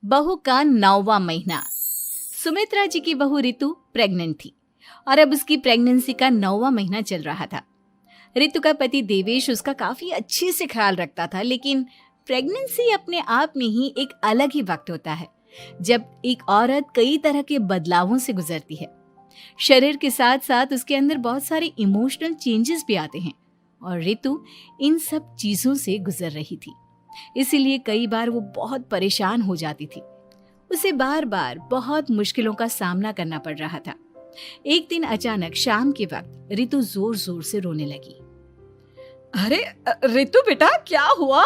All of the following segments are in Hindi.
बहू का 9वां महीना। सुमित्रा जी की बहू रितु प्रेग्नेंट थी और अब उसकी प्रेगनेंसी का 9वां महीना चल रहा था। रितु का पति देवेश उसका काफी अच्छे से ख्याल रखता था, लेकिन प्रेगनेंसी अपने आप में ही एक अलग ही वक्त होता है जब एक औरत कई तरह के बदलावों से गुजरती है। शरीर के साथ साथ उसके अंदर बहुत सारे इमोशनल चेंजेस भी आते हैं और रितु इन सब चीजों से गुजर रही थी। इसीलिए कई बार वो बहुत परेशान हो जाती थी। उसे बार बार बहुत मुश्किलों का सामना करना पड़ रहा था। एक दिन अचानक शाम के वक्त रितु जोर जोर से रोने लगी। अरे रितु बेटा, क्या हुआ?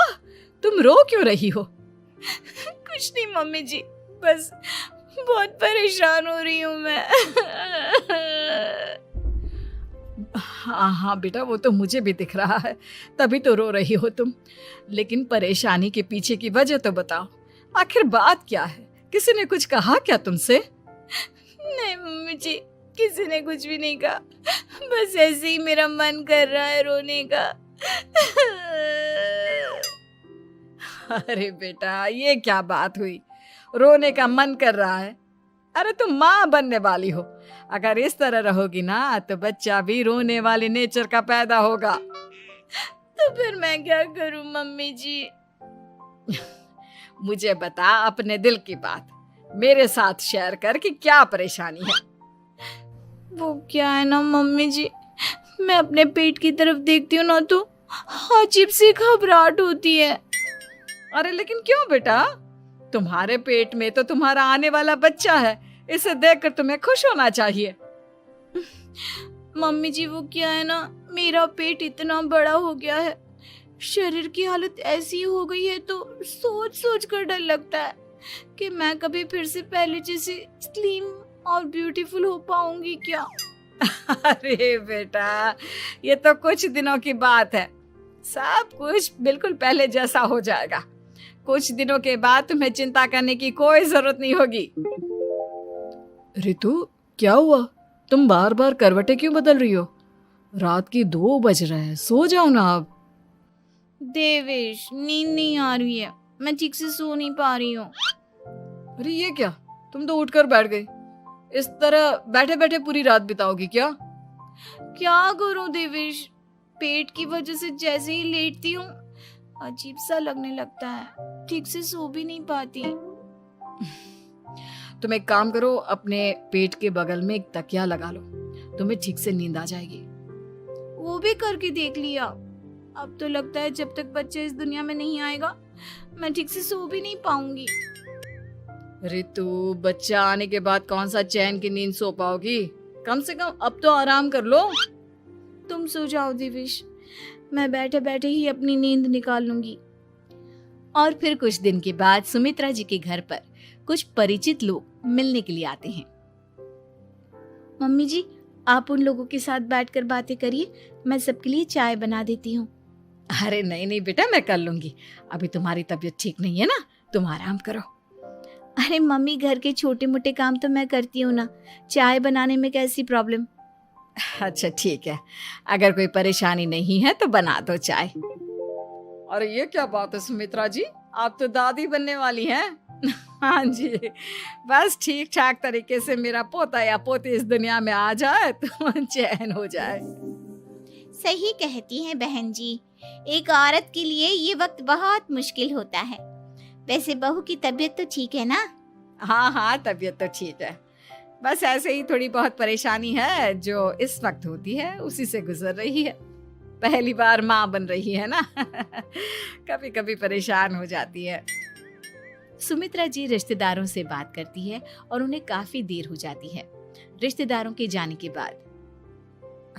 तुम रो क्यों रही हो? कुछ नहीं मम्मी जी, बस बहुत परेशान हो रही हूँ मैं। हाँ बेटा, वो तो मुझे भी दिख रहा है, तभी तो रो रही हो तुम। लेकिन परेशानी के पीछे की वजह तो बताओ, आखिर बात क्या है? किसी ने कुछ कहा क्या तुमसे? नहीं मम्मी जी, किसी ने कुछ भी नहीं कहा, बस ऐसे ही मेरा मन कर रहा है रोने का। अरे बेटा, ये क्या बात हुई? रोने का मन कर रहा है? अरे तुम माँ बनने वाली हो, अगर इस तरह रहोगी ना तो बच्चा भी रोने वाले नेचर का पैदा होगा। तो फिर मैं क्या करूं मम्मी जी? मुझे बता अपने दिल की बात, मेरे साथ शेयर कर कि क्या परेशानी है। वो क्या है ना मम्मी जी, मैं अपने पेट की तरफ देखती हूँ ना तो अजीब सी घबराहट होती है। अरे लेकिन क्यों बेटा? तुम्हारे पेट में तो तुम्हारा आने वाला बच्चा है, इसे देखकर तुम्हें खुश होना चाहिए। मम्मी जी वो क्या है ना, मेरा पेट इतना बड़ा हो गया है, शरीर की हालत ऐसी हो गई है तो सोच सोच कर डर लगता है कि मैं कभी फिर से पहले जैसी स्लिम और ब्यूटीफुल हो पाऊंगी क्या। अरे बेटा, ये तो कुछ दिनों की बात है, सब कुछ बिल्कुल पहले जैसा हो जाएगा। कुछ दिनों के बाद तुम्हें चिंता करने की कोई जरूरत नहीं होगी। रितु, क्या हुआ? तुम बार बार करवटें क्यों बदल रही हो? रात के 2 बज रहे हैं, सो जाओ ना अब। देवेश, नींद नहीं आ रही है, मैं ठीक से सो नहीं पा रही हूँ। अरे ये क्या, तुम तो उठकर बैठ गई। इस तरह बैठे बैठे पूरी रात बिताओगी क्या? क्या करूं देवेश, पेट की वजह से जैसे ही लेटती हूँ अजीब सा लगने लगता है, ठीक से सो भी नहीं पाती। तुम एक काम करो, अपने पेट के बगल में एक तकिया लगा लो, तुम्हें ठीक से नींद आ जाएगी। वो भी करके देख लिया, अब तो लगता है जब तक बच्चा इस दुनिया में नहीं आएगा मैं ठीक से सो भी नहीं पाऊंगी। रितु, बच्चा आने के बाद कौन सा चैन की नींद सो पाओगी? कम से कम अब तो आराम कर लो। तुम सो जाओ देवेश, मैं बैठे बैठे ही अपनी नींद निकाल लूंगी। और फिर कुछ दिन के बाद सुमित्रा जी के घर पर कुछ परिचित लोग मिलने के लिए आते हैं। मम्मी जी, आप उन लोगों के साथ बैठकर बातें करिए, मैं सबके लिए चाय बना देती हूँ। अरे नहीं नहीं बेटा, मैं कर लूंगी, अभी तुम्हारी तबीयत ठीक नहीं है ना, तुम आराम करो। अरे मम्मी, घर के छोटे मोटे काम तो मैं करती हूँ ना, चाय बनाने में कैसी प्रॉब्लम? अच्छा ठीक है, अगर कोई परेशानी नहीं है तो बना दो चाय। अरे ये क्या बात है सुमित्रा जी, आप तो दादी बनने वाली हैं। हाँ जी, बस ठीक ठाक तरीके से मेरा पोता या पोती इस दुनिया में आ जाए तो चैन हो जाए। सही कहती हैं बहन जी, एक औरत के लिए ये वक्त बहुत मुश्किल होता है। वैसे बहू की तबीयत तो ठीक है ना? हाँ हाँ, तबीयत तो ठीक है, बस ऐसे ही थोड़ी बहुत परेशानी है जो इस वक्त होती है, उसी से गुजर रही है। पहली बार माँ बन रही है ना, कभी कभी परेशान हो जाती है। सुमित्रा जी रिश्तेदारों से बात करती है और उन्हें काफी देर हो जाती है। रिश्तेदारों के जाने के बाद,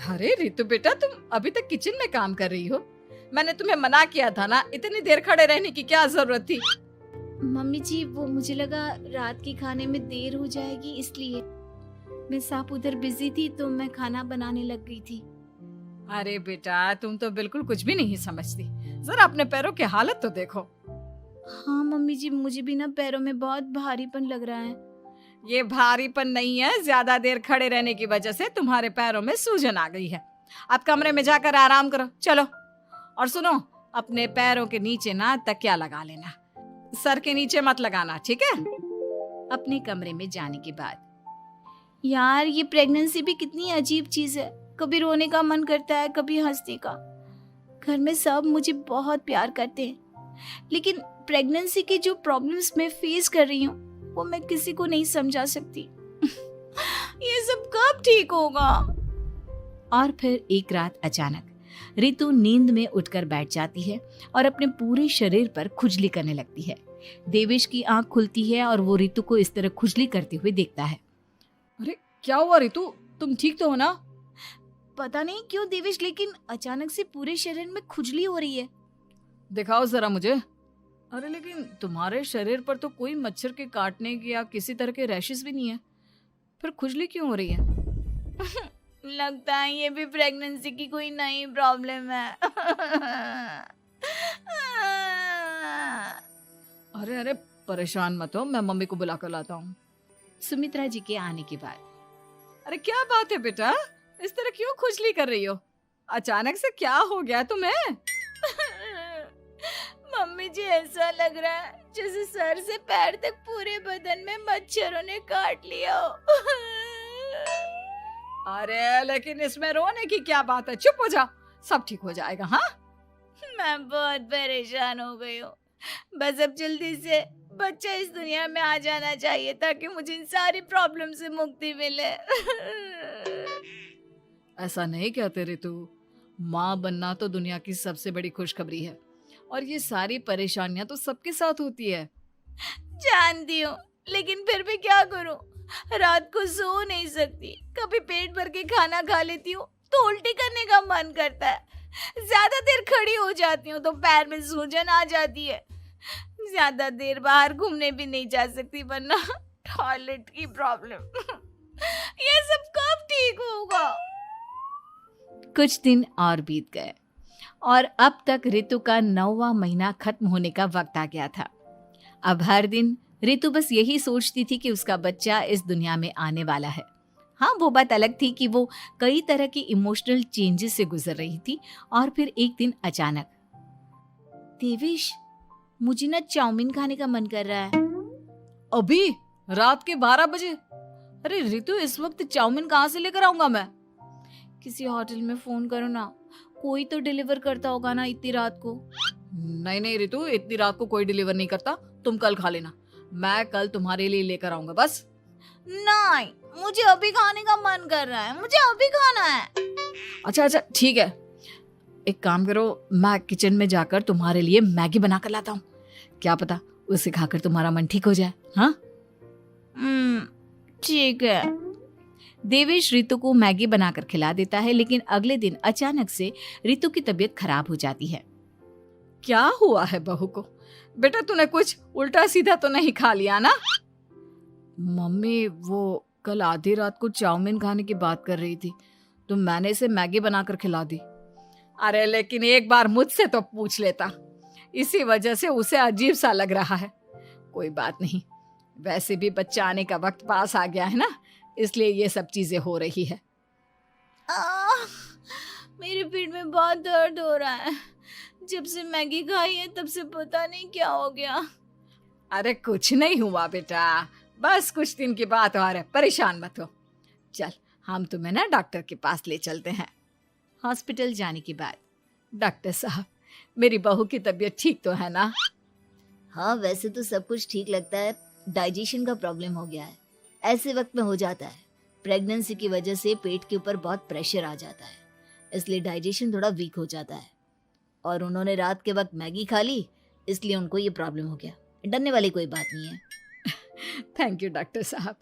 अरे रितु बेटा, तुम अभी तक किचन में काम कर रही हो? मैंने तुम्हें मना किया था ना, इतनी देर खड़े रहने की क्या जरूरत थी? मम्मी जी, वो मुझे लगा रात के खाने में देर हो जाएगी, इसलिए मैं साफ उधर बिजी थी तो मैं खाना बनाने लग गई थी। अरे बेटा, तुम तो बिल्कुल कुछ भी नहीं समझती, जरा अपने पैरों की हालत तो देखो। हाँ मम्मी जी, मुझे भी ना पैरों में बहुत भारीपन लग रहा है। ये भारीपन नहीं है, ज्यादा देर खड़े रहने की वजह से तुम्हारे पैरों में सूजन आ गई है। अब कमरे में जाकर आराम करो, चलो। और सुनो, अपने पैरों के नीचे ना तकिया लगा लेना, सर के नीचे मत लगाना, ठीक है? अपने कमरे में जाने के बाद यार ये प्रेगनेंसी भी कितनी अजीब चीज है, कभी रोने का मन करता है, कभी हंसने का। घर में सब मुझे बहुत प्यार करते हैं, लेकिन प्रेगनेंसी की जो प्रॉब्लम्स मैं फेस कर रही हूँ वो मैं किसी को नहीं समझा सकती। ये सब कब ठीक होगा? और फिर एक रात अचानक रितु नींद में उठकर बैठ जाती है और अपने पूरे शरीर पर खुजली करने लगती है। देवेश की आंख खुलती है और वो रितु को इस तरह खुजली करते हुए देखता है। अरे क्या हुआ रितु, तुम ठीक तो हो ना? पता नहीं क्यों देवेश, लेकिन अचानक से पूरे शरीर में खुजली हो रही है। दिखाओ जरा मुझे। अरे लेकिन तुम्हारे शरीर पर तो कोई मच्छर के काटने की या किसी तरह के रैशेस भी नहीं है, फिर खुजली क्यों हो रही है? लगता है ये भी प्रेगनेंसी की कोई नई प्रॉब्लम है। अरे अरे परेशान मत हो, मैं मम्मी को बुला कर लाता हूँ। सुमित्रा जी के आने के बाद अरे क्या बात है बेटा, इस तरह क्यों खुजली कर रही हो? अचानक से क्या हो गया तुम्हें? मम्मी जी ऐसा लग रहा है जैसे सर से पैर तक पूरे बदन में मच्छरों ने काट लिया हो। अरे लेकिन इसमें रोने की क्या बात है, चुप हो जाओ, सब ठीक हो जाएगा। हाँ मैं बहुत परेशान हो गई हूँ, बस अब जल्दी से बच्चा इस दुनिया में आ जाना चाहिए ताकि मुझे इन सारी प्रॉब्लम से मुक्ति मिले। ऐसा नहीं कहते रितु, माँ बनना तो दुनिया की सबसे बड़ी खुशखबरी है और ये सारी परेशानियां तो सबके साथ होती है। जानती हूँ, लेकिन फिर भी क्या करूँ, रात को सो नहीं सकती, कभी पेट भर के खाना खा लेती हूँ तो उल्टी करने का मन करता है, ज्यादा देर खड़ी हो जाती हूँ तो पैर में सूजन आ जाती है, ज्यादा देर बाहर घूमने भी नहीं जा सकती वरना टॉयलेट की प्रॉब्लम। ये सब कब ठीक होगा? कुछ दिन और बीत गए और अब तक रितु का 9वां महीना खत्म होने का वक्त आ गया था। अब हर दिन रितु बस यही सोचती थी कि उसका बच्चा इस दुनिया में आने वाला है। हाँ, वो बात अलग थी कि वो कई तरह की इमोशनल चेंजेस से गुजर रही थी और फिर एक दिन अचानक, देवेश मुझे ना चाउमीन खाने का मन कर रहा है। अभी रात के 12 बजे? अरे रितु, इस वक्त चाउमीन कहाँ से लेकर आऊंगा मैं? किसी होटल में फोन करो ना, कोई तो डिलीवर करता होगा ना इतनी रात को। नहीं नहीं रितु, इतनी रात को कोई डिलीवर नहीं करता, तुम कल खा लेना, मैं कल तुम्हारे लिए लेकर आऊंगा बस। नहीं, मुझे अभी खाने का मन कर रहा है, मुझे अभी खाना है। अच्छा अच्छा ठीक है, एक काम करो, मैं किचन में जाकर तुम्हारे लिए मैगी बना कर लाता हूँ, क्या पता उसे खाकर तुम्हारा मन ठीक हो जाए। हाँ ठीक है। देवेश रितु को मैगी बनाकर खिला देता है, लेकिन अगले दिन अचानक से रितु की तबीयत खराब हो जाती है। क्या हुआ है बहू को? बेटा तूने कुछ उल्टा सीधा तो नहीं खा लिया ना? मम्मी वो कल आधी रात को चाउमीन खाने की बात कर रही थी तो मैंने इसे मैगी बनाकर खिला दी। अरे लेकिन एक बार मुझसे तो पूछ लेता, इसी वजह से उसे अजीब सा लग रहा है। कोई बात नहीं, वैसे भी बच्चा आने का वक्त पास आ गया है ना, इसलिए ये सब चीजें हो रही है। मेरे पेट में बहुत दर्द हो रहा है, जब से मैगी खाई है तब से पता नहीं क्या हो गया। अरे कुछ नहीं हुआ बेटा, बस कुछ दिन की बात और है, परेशान मत हो। चल हम तुम्हें ना डॉक्टर के पास ले चलते हैं। हॉस्पिटल जाने के बाद, डॉक्टर साहब मेरी बहू की तबीयत ठीक तो है ना? हाँ, वैसे तो सब कुछ ठीक लगता है, डाइजेशन का प्रॉब्लम हो गया है, ऐसे वक्त में हो जाता है। प्रेगनेंसी की वजह से पेट के ऊपर बहुत प्रेशर आ जाता है, इसलिए डाइजेशन थोड़ा वीक हो जाता है। और उन्होंने रात के वक्त मैगी खा ली, इसलिए उनको ये प्रॉब्लम हो गया। डरने वाली कोई बात नहीं है। थैंक यू डॉक्टर साहब,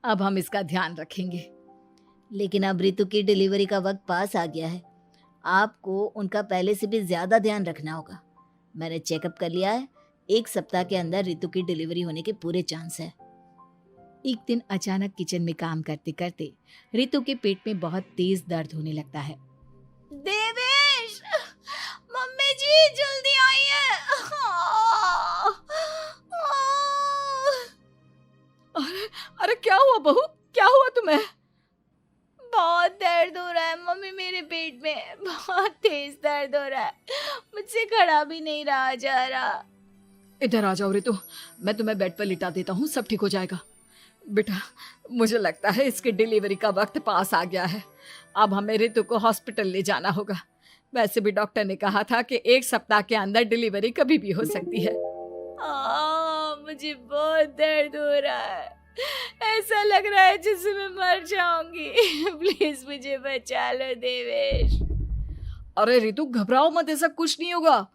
अब हम इसका ध्यान रखेंगे। लेकिन अब रितु की डिलीवरी का वक्त पास आ गया है, आपको उनका पहले से भी ज़्यादा ध्यान रखना होगा। मैंने चेकअप कर लिया है, 1 सप्ताह के अंदर रितु की डिलीवरी होने के पूरे चांस है। एक दिन अचानक किचन में काम करते करते रितु के पेट में बहुत तेज दर्द होने लगता है। देवेश, मम्मी जी जल्दी आइए। अरे क्या हुआ बहू, क्या हुआ तुम्हें? बहुत दर्द हो रहा है मम्मी, मेरे पेट में बहुत तेज दर्द हो रहा है, मुझसे खड़ा भी नहीं रहा जा रहा। इधर आ जाओ रितु, मैं तुम्हें बेड पर लिटा देता हूँ, सब ठीक हो जाएगा। बेटा, मुझे लगता है इसकी डिलीवरी का वक्त पास आ गया है। अब हमें रितु को हॉस्पिटल ले जाना होगा। वैसे भी डॉक्टर ने कहा था कि 1 सप्ताह के अंदर डिलीवरी कभी भी हो सकती है। मुझे बहुत दर्द हो रहा है, ऐसा लग रहा है जैसे मैं मर जाऊंगी। प्लीज मुझे बचा लो देवेश। अरे रितु, घबराओ मत, ऐसा कुछ नहीं होगा।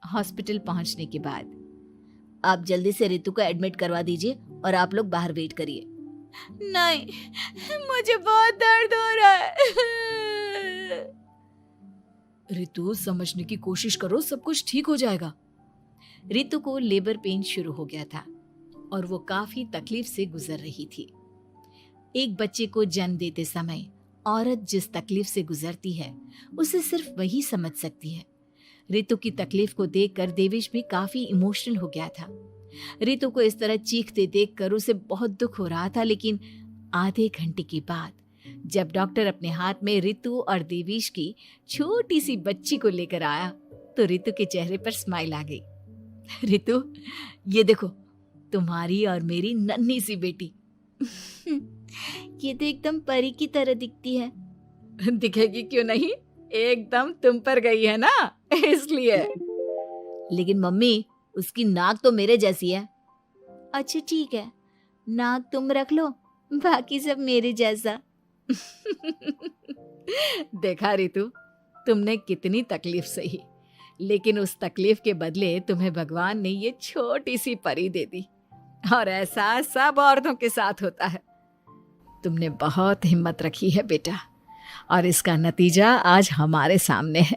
हॉस्पिटल पहुंचने के बाद आप जल्दी से रितु को एडमिट करवा दीजिए और आप लोग बाहर वेट करिए। नहीं, मुझे बहुत दर्द हो रहा है। रितु, समझने की कोशिश करो, सब कुछ ठीक हो जाएगा। रितु को लेबर पेन शुरू हो गया था और वो काफी तकलीफ से गुजर रही थी। एक बच्चे को जन्म देते समय औरत जिस तकलीफ से गुजरती है उसे सिर्फ वही समझ सकती है। रितु की तकलीफ को देखकर देवेश भी काफी इमोशनल हो गया था। रितु को इस तरह चीखते देखकर उसे बहुत दुख हो रहा था, लेकिन आधे घंटे के बाद जब डॉक्टर अपने हाथ में रितु और देवेश की छोटी सी बच्ची को लेकर आया तो रितु के चेहरे पर स्माइल आ गई। रितु, ये देखो, तुम्हारी और मेरी नन्ही सी बेटी। ये तो एकदम परी की तरह दिखती है। दिखेगी क्यों नहीं, एकदम तुम पर गई है ना, इसलिए। लेकिन मम्मी, उसकी नाक तो मेरे जैसी है। अच्छा ठीक है, नाक तुम रख लो, बाकी सब मेरे जैसा। देखा रितु, तुमने कितनी तकलीफ सही, लेकिन उस तकलीफ के बदले तुम्हें भगवान ने ये छोटी सी परी दे दी। और ऐसा सब औरतों के साथ होता है। तुमने बहुत हिम्मत रखी है बेटा, और इसका नतीजा आज हमारे सामने है।